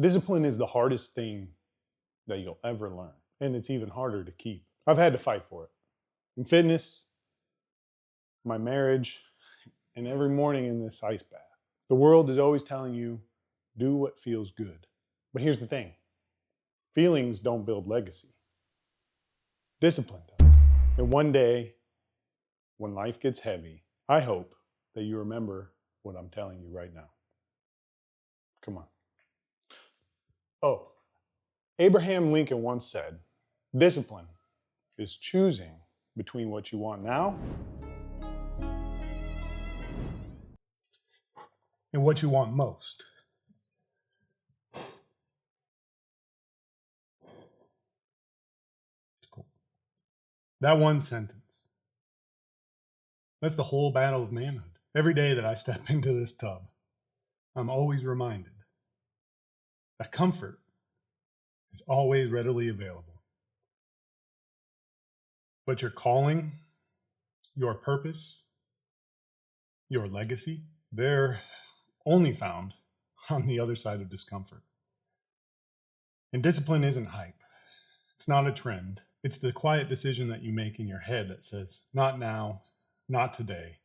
Discipline is the hardest thing that you'll ever learn, and it's even harder to keep. I've had to fight for it in fitness, my marriage, and every morning in this ice bath. The world is always telling you, do what feels good. But here's the thing, feelings don't build legacy, discipline does. And one day, when life gets heavy, I hope that you remember what I'm telling you right now. Come on. Oh, Abraham Lincoln once said, discipline is choosing between what you want now and what you want most. Cool. That one sentence, that's the whole battle of manhood. Every day that I step into this tub, I'm always reminded that comfort is always readily available. But your calling, your purpose, your legacy, they're only found on the other side of discomfort. And discipline isn't hype. It's not a trend. It's the quiet decision that you make in your head that says, not now, not today.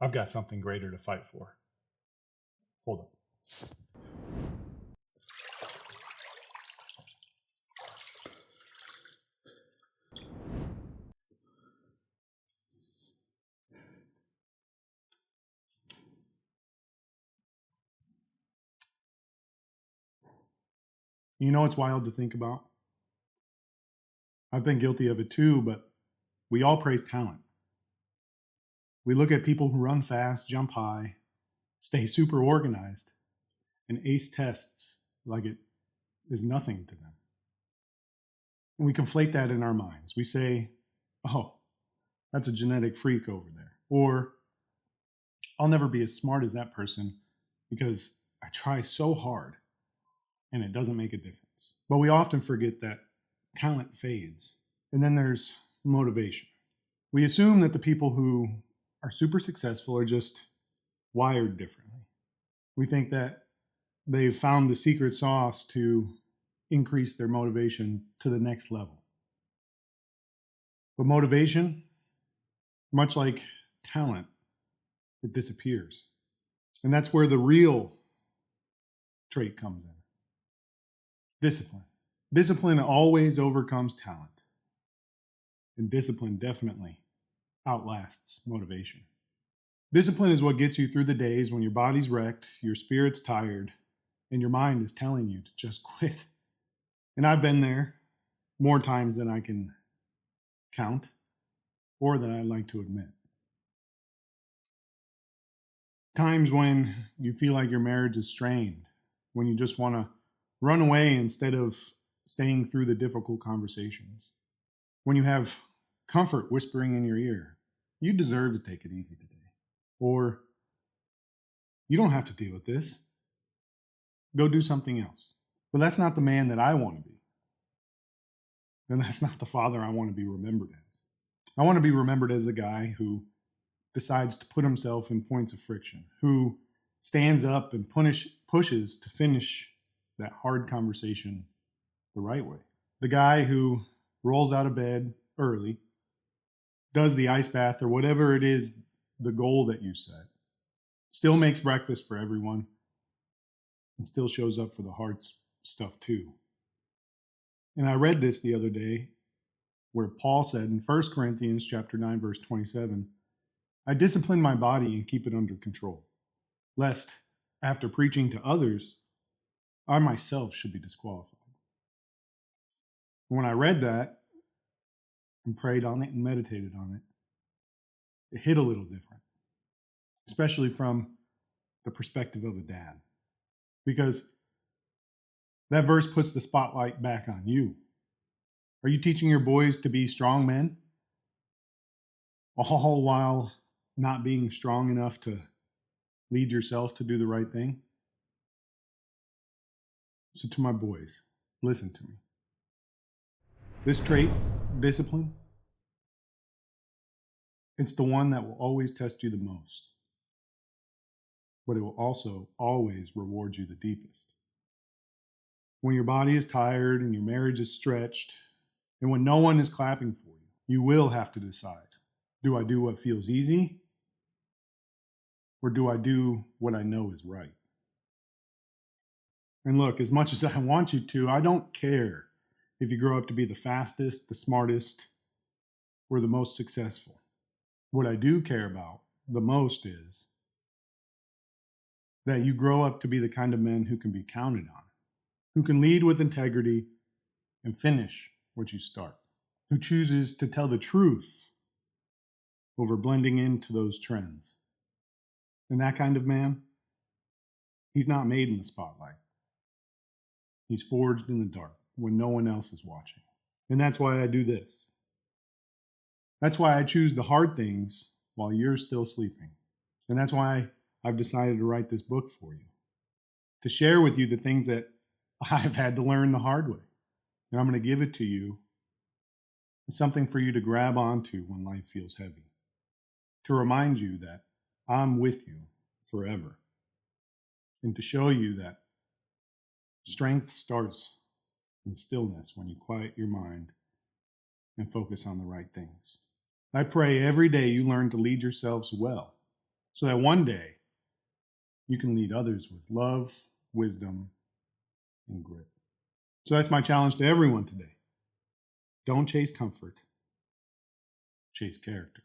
I've got something greater to fight for. Hold up. You know, it's wild to think about. I've been guilty of it too, but we all praise talent. We look at people who run fast, jump high, stay super organized, and ace tests like it is nothing to them. And we conflate that in our minds. We say, oh, that's a genetic freak over there. Or, I'll never be as smart as that person because I try so hard and it doesn't make a difference. But we often forget that talent fades. And then there's motivation. We assume that the people who are super successful are just wired differently. We think that they've found the secret sauce to increase their motivation to the next level. But motivation, much like talent, it disappears. And that's where the real trait comes in. Discipline. Discipline always overcomes talent. And discipline definitely outlasts motivation. Discipline is what gets you through the days when your body's wrecked, your spirit's tired, and your mind is telling you to just quit. And I've been there more times than I can count or than I'd like to admit. Times when you feel like your marriage is strained, when you just want to run away instead of staying through the difficult conversations, when you have comfort whispering in your ear, you deserve to take it easy today. Or, you don't have to deal with this. Go do something else. But that's not the man that I want to be. And that's not the father I want to be remembered as. I want to be remembered as a guy who decides to put himself in points of friction, who stands up and pushes to finish that hard conversation the right way. The guy who rolls out of bed early, does the ice bath or whatever it is, the goal that you set, still makes breakfast for everyone, and still shows up for the hard stuff too. And I read this the other day where Paul said in 1 Corinthians chapter 9, verse 27, I discipline my body and keep it under control, lest after preaching to others, I myself should be disqualified. When I read that and prayed on it and meditated on it, it hit a little different, especially from the perspective of a dad. Because that verse puts the spotlight back on you. Are you teaching your boys to be strong men? All while not being strong enough to lead yourself to do the right thing? So to my boys, listen to me. This trait, discipline, it's the one that will always test you the most, but it will also always reward you the deepest. when your body is tired and your marriage is stretched, and when no one is clapping for you, you will have to decide, do I do what feels easy? Or do I do what I know is right? And look, as much as I want you to, I don't care if you grow up to be the fastest, the smartest, or the most successful. What I do care about the most is that you grow up to be the kind of men who can be counted on, who can lead with integrity and finish what you start, who chooses to tell the truth over blending into those trends. And that kind of man, he's not made in the spotlight. He's forged in the dark when no one else is watching. And that's why I do this. That's why I choose the hard things while you're still sleeping. And that's why I've decided to write this book for you, to share with you the things that I've had to learn the hard way. And I'm going to give it to you as something for you to grab onto when life feels heavy, to remind you that I'm with you forever, and to show you that strength starts in stillness when you quiet your mind and focus on the right things. I pray every day you learn to lead yourselves well, so that one day you can lead others with love, wisdom, and grit. So that's my challenge to everyone today. Don't chase comfort, chase character.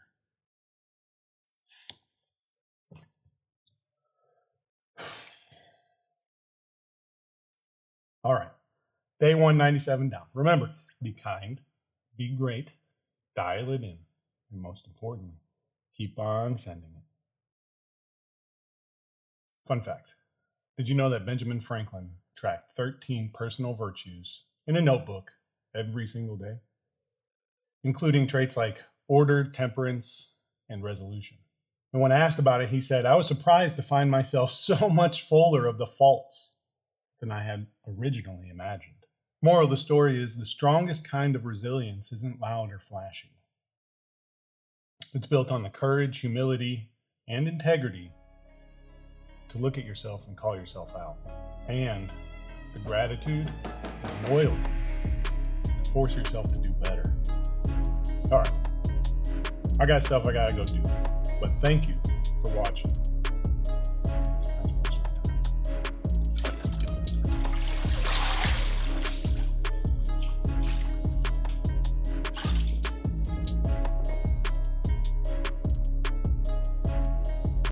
All right, day 197 down. Remember, be kind, be great, dial it in, and most importantly, keep on sending it. Fun fact, did you know that Benjamin Franklin tracked 13 personal virtues in a notebook every single day, including traits like order, temperance, and resolution? And when asked about it, he said, I was surprised to find myself so much fuller of the faults than I had originally imagined. Moral of the story is the strongest kind of resilience isn't loud or flashy. It's built on the courage, humility, and integrity to look at yourself and call yourself out, and the gratitude and loyalty to force yourself to do better. All right, I got stuff I gotta go do, but thank you for watching.